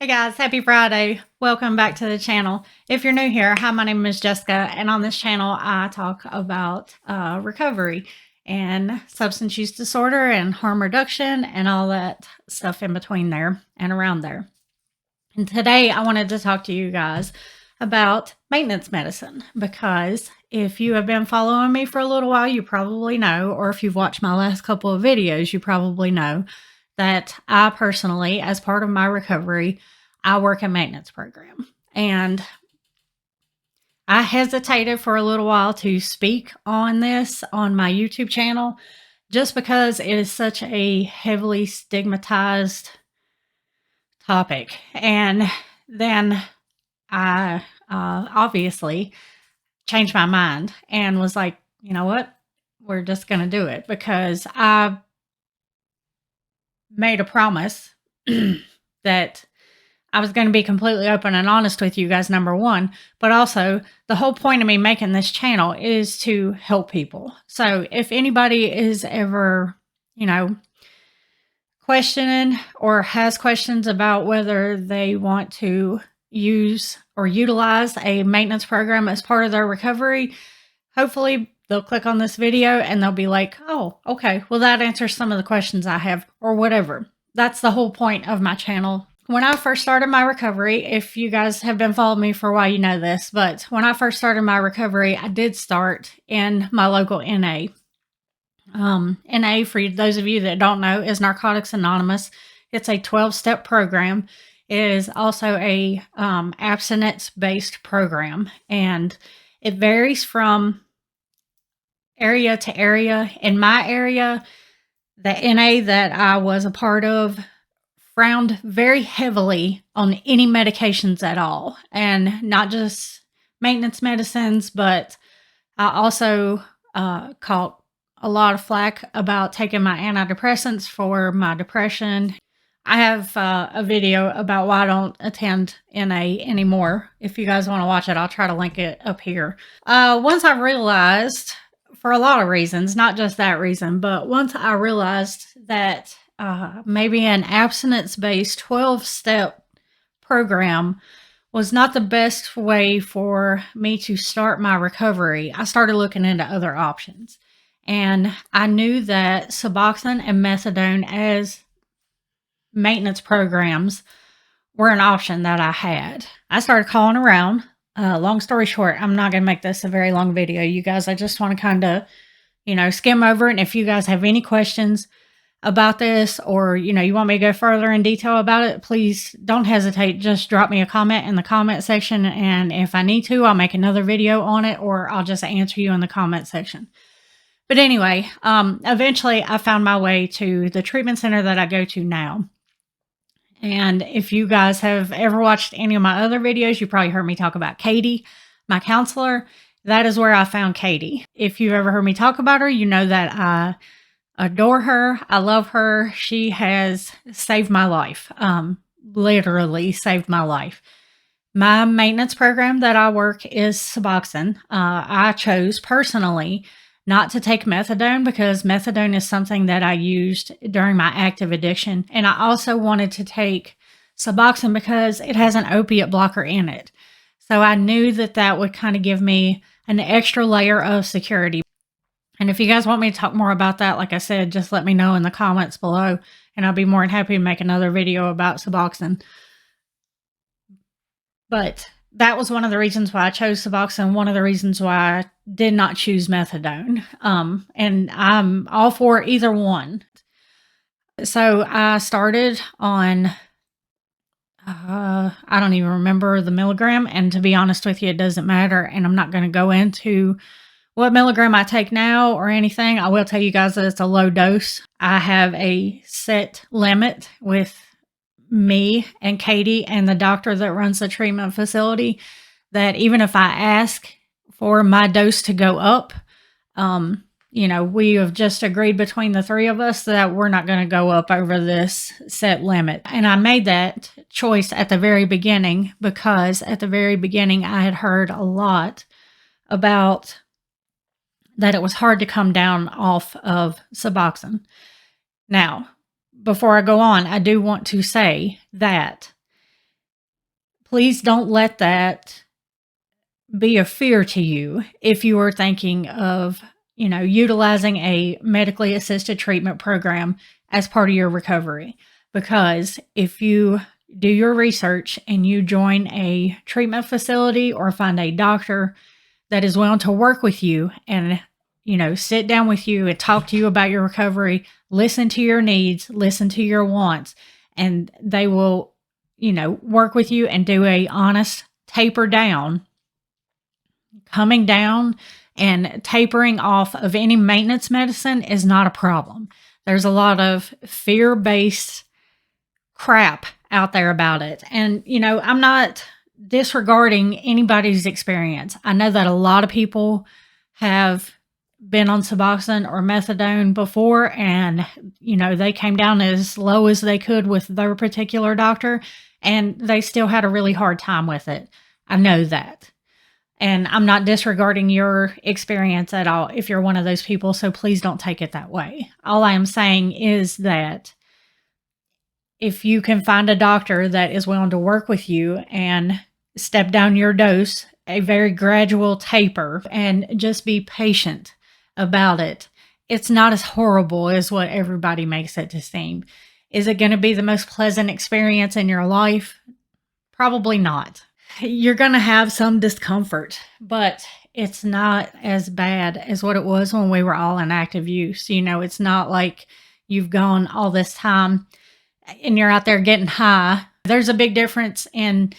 Hey guys, happy Friday. Welcome back to the channel. If you're new here, hi, my name is Jessica, and on this channel I talk about recovery and substance use disorder and harm reduction and all that stuff in between there and around there. And today I wanted to talk to you guys about maintenance medicine, because if you have been following me for a little while, you probably know, or if you've watched my last couple of videos, you probably know that I personally, as part of my recovery, I work a maintenance program. And I hesitated for a little while to speak on this on my YouTube channel, just because it is such a heavily stigmatized topic. And then I obviously changed my mind and was like, you know what? We're just going to do it, because I made a promise that I was going to be completely open and honest with you guys, number one, but also the whole point of me making this channel is to help people. So if anybody is ever, questioning or has questions about whether they want to use or utilize a maintenance program as part of their recovery, hopefully they'll click on this video and they'll be like, oh, okay, well, that answers some of the questions I have, or whatever. That's the whole point of my channel. When I first started my recovery, if you guys have been following me for a while, you know this, but when I first started my recovery, I did start in my local NA. NA, for those of you that don't know, is Narcotics Anonymous. It's a 12-step program. It is also a abstinence-based program, and it varies from area to area. In my area, the NA that I was a part of frowned very heavily on any medications at all, and not just maintenance medicines, but I also caught a lot of flack about taking my antidepressants for my depression. I have a video about why I don't attend NA anymore. If you guys want to watch it, I'll try to link it up here. Once I realized, for a lot of reasons, not just that reason, but once I realized that maybe an abstinence-based 12-step program was not the best way for me to start my recovery, I started looking into other options. And I knew that Suboxone and Methadone as maintenance programs were an option that I had. I started calling around. Long story short, I'm not going to make this a very long video, you guys. I just want to kind of, skim over it. And if you guys have any questions about this, or, you want me to go further in detail about it, please don't hesitate. Just drop me a comment in the comment section. And if I need to, I'll make another video on it, or I'll just answer you in the comment section. But anyway, eventually I found my way to the treatment center that I go to now. And if you guys have ever watched any of my other videos, you probably heard me talk about Katie, my counselor. That is where I found Katie. If you've ever heard me talk about her, you know that I adore her. I love her. She has saved my life. Literally saved my life. My maintenance program that I work is Suboxone. I chose personally not to take methadone, because methadone is something that I used during my active addiction. And I also wanted to take Suboxone because it has an opiate blocker in it. So I knew that that would kind of give me an extra layer of security. And if you guys want me to talk more about that, like I said, just let me know in the comments below, and I'll be more than happy to make another video about Suboxone. But that was one of the reasons why I chose Suboxone, one of the reasons why I did not choose methadone. And I'm all for either one. So I started on, I don't even remember the milligram. And to be honest with you, it doesn't matter. And I'm not going to go into what milligram I take now or anything. I will tell you guys that it's a low dose. I have a set limit with me and Katie and the doctor that runs the treatment facility, that even if I ask for my dose to go up, we have just agreed between the three of us that we're not going to go up over this set limit. And I made that choice at the very beginning, because at the very beginning I had heard a lot about that it was hard to come down off of Suboxone. Now, before I go on, I do want to say that please don't let that be a fear to you if you are thinking of, utilizing a medically assisted treatment program as part of your recovery. Because if you do your research and you join a treatment facility or find a doctor that is willing to work with you and, sit down with you and talk to you about your recovery, listen to your needs, listen to your wants, and they will, work with you and do a honest taper down. Coming down and tapering off of any maintenance medicine is not a problem. There's a lot of fear-based crap out there about it. And, I'm not disregarding anybody's experience. I know that a lot of people have been on Suboxone or methadone before, and, they came down as low as they could with their particular doctor, and they still had a really hard time with it. I know that. And I'm not disregarding your experience at all if you're one of those people, so please don't take it that way. All I am saying is that if you can find a doctor that is willing to work with you and step down your dose, a very gradual taper, and just be patient about it, it's not as horrible as what everybody makes it to seem. Is it going to be the most pleasant experience in your life? Probably not. You're going to have some discomfort, but it's not as bad as what it was when we were all in active use. It's not like you've gone all this time and you're out there getting high. There's a big difference in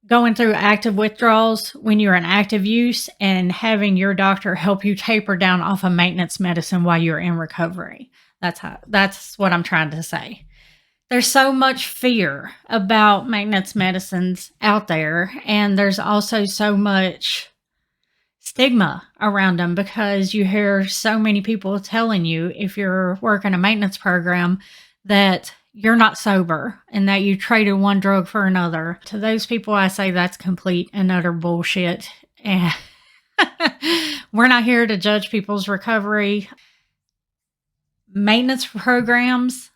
going through active withdrawals when you're in active use and having your doctor help you taper down off of maintenance medicine while you're in recovery. That's what I'm trying to say. There's so much fear about maintenance medicines out there, and there's also so much stigma around them because you hear so many people telling you if you're working a maintenance program that you're not sober and that you traded one drug for another. To those people, I say that's complete and utter bullshit. And we're not here to judge people's recovery. Maintenance programs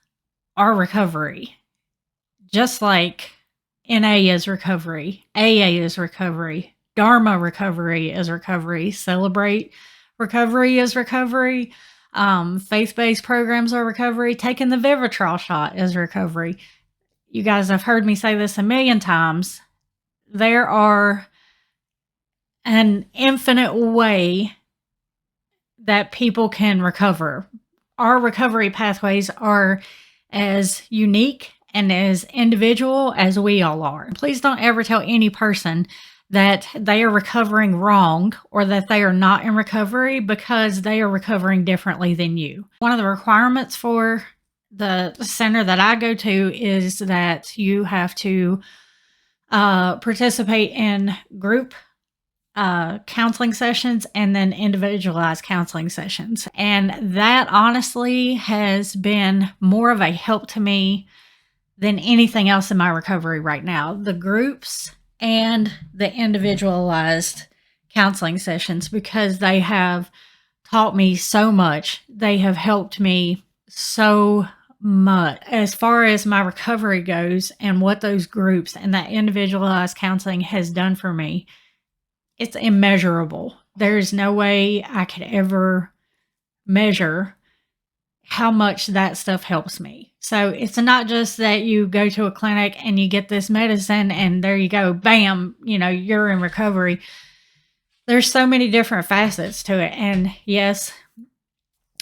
are recovery. Just like NA is recovery, AA is recovery, Dharma recovery is recovery, Celebrate recovery is recovery, faith-based programs are recovery, taking the Vivitrol shot is recovery. You guys have heard me say this a million times. There are an infinite way that people can recover. Our recovery pathways are as unique and as individual as we all are. Please don't ever tell any person that they are recovering wrong or that they are not in recovery because they are recovering differently than you. One of the requirements for the center that I go to is that you have to participate in group counseling sessions and then individualized counseling sessions. And that honestly has been more of a help to me than anything else in my recovery right now. The groups and the individualized counseling sessions, because they have taught me so much. They have helped me so much as far as my recovery goes and what those groups and that individualized counseling has done for me. It's immeasurable. There's no way I could ever measure how much that stuff helps me. So it's not just that you go to a clinic and you get this medicine and there you go, bam, you're in recovery. There's so many different facets to it. And yes,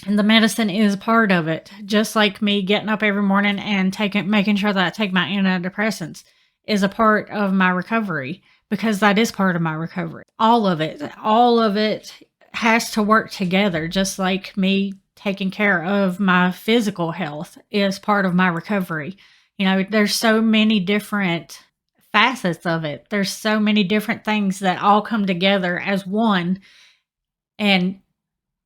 and the medicine is part of it. Just like me getting up every morning and making sure that I take my antidepressants is a part of my recovery, because that is part of my recovery. All of it has to work together, just like me taking care of my physical health is part of my recovery. There's so many different facets of it. There's so many different things that all come together as one, and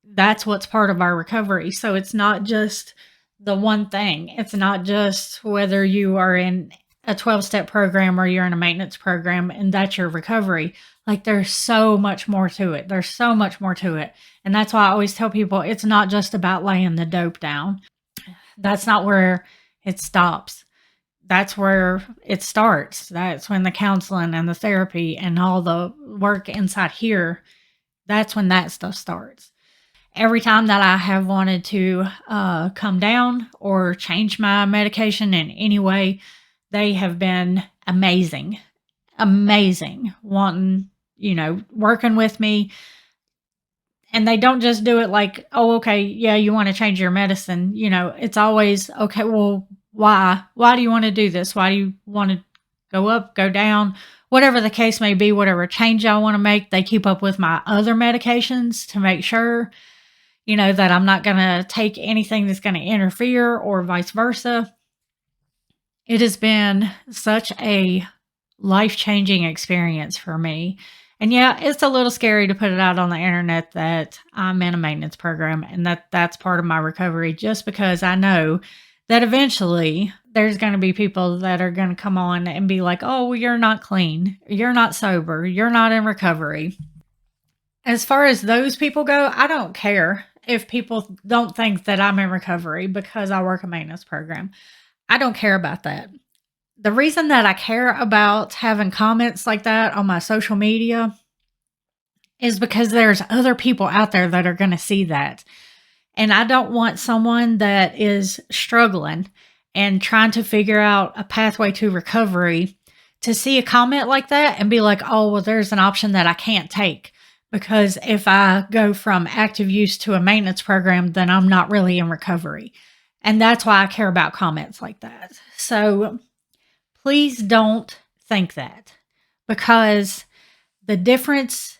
that's what's part of our recovery. So it's not just the one thing. It's not just whether you are in a 12-step program or you're in a maintenance program and that's your recovery. Like, there's so much more to it. There's so much more to it. And that's why I always tell people it's not just about laying the dope down. That's not where it stops. that's where it starts. That's when the counseling and the therapy and all the work inside here, that's when that stuff starts. Every time that I have wanted to come down or change my medication in any way, they have been amazing, wanting, working with me. And they don't just do it like, oh, okay, yeah, you want to change your medicine. It's always, okay, well, why? Why do you want to do this? Why do you want to go up, go down? Whatever the case may be, whatever change I want to make, they keep up with my other medications to make sure, that I'm not going to take anything that's going to interfere or vice versa. It has been such a life-changing experience for me. And yeah, it's a little scary to put it out on the internet that I'm in a maintenance program and that's part of my recovery, just because I know that eventually there's going to be people that are going to come on and be like, oh, well, you're not clean. You're not sober. You're not in recovery. As far as those people go, I don't care if people don't think that I'm in recovery because I work a maintenance program. I don't care about that. The reason that I care about having comments like that on my social media is because there's other people out there that are going to see that. And I don't want someone that is struggling and trying to figure out a pathway to recovery to see a comment like that and be like, oh, well, there's an option that I can't take. Because if I go from active use to a maintenance program, then I'm not really in recovery. And that's why I care about comments like that. So please don't think that, because the difference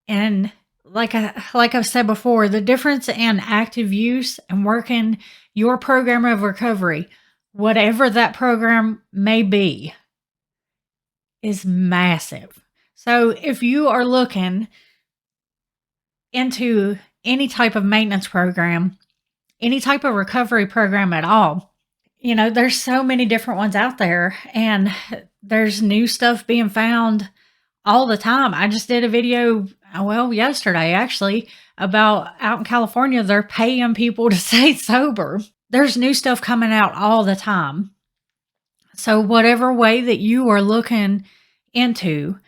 in, like I've said before, the difference in active use and working your program of recovery, whatever that program may be, is massive. So if you are looking into any type of maintenance program, any type of recovery program at all, there's so many different ones out there, and there's new stuff being found all the time. I just did a video, yesterday actually, about out in California, they're paying people to stay sober. There's new stuff coming out all the time. So whatever way that you are looking into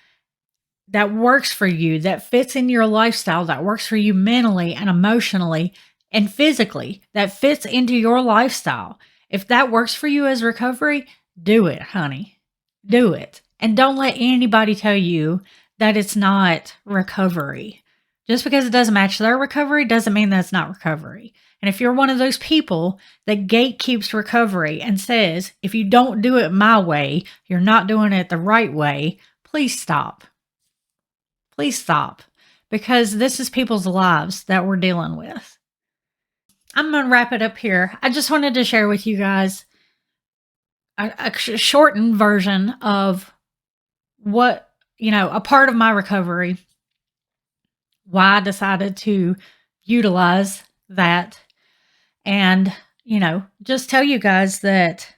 that works for you, that fits in your lifestyle, that works for you mentally and emotionally and physically, that fits into your lifestyle, if that works for you as recovery, do it, honey. Do it. And don't let anybody tell you that it's not recovery. Just because it doesn't match their recovery doesn't mean that's not recovery. And if you're one of those people that gatekeeps recovery and says, if you don't do it my way, you're not doing it the right way, please stop. Please stop. Because this is people's lives that we're dealing with. I'm going to wrap it up here. I just wanted to share with you guys a shortened version of what, a part of my recovery, why I decided to utilize that, and, just tell you guys that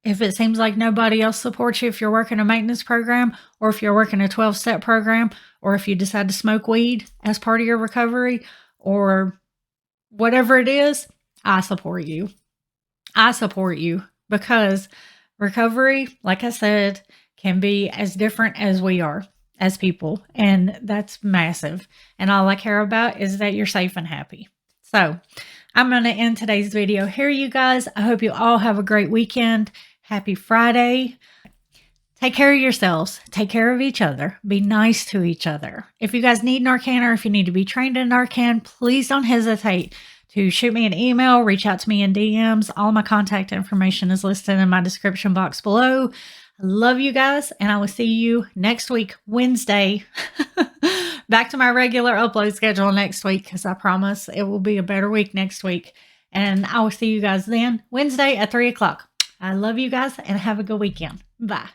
if it seems like nobody else supports you, if you're working a maintenance program, or if you're working a 12-step program, or if you decide to smoke weed as part of your recovery, or whatever it is, I support you. I support you, because recovery, like I said, can be as different as we are as people. And that's massive. And all I care about is that you're safe and happy. So I'm going to end today's video here, you guys. I hope you all have a great weekend. Happy Friday. Take care of yourselves. Take care of each other. Be nice to each other. If you guys need Narcan, or if you need to be trained in Narcan, please don't hesitate to shoot me an email, reach out to me in DMs. All my contact information is listed in my description box below. I love you guys, and I will see you next week, Wednesday. Back to my regular upload schedule next week, because I promise it will be a better week next week. And I will see you guys then, Wednesday at 3 o'clock. I love you guys, and have a good weekend. Bye.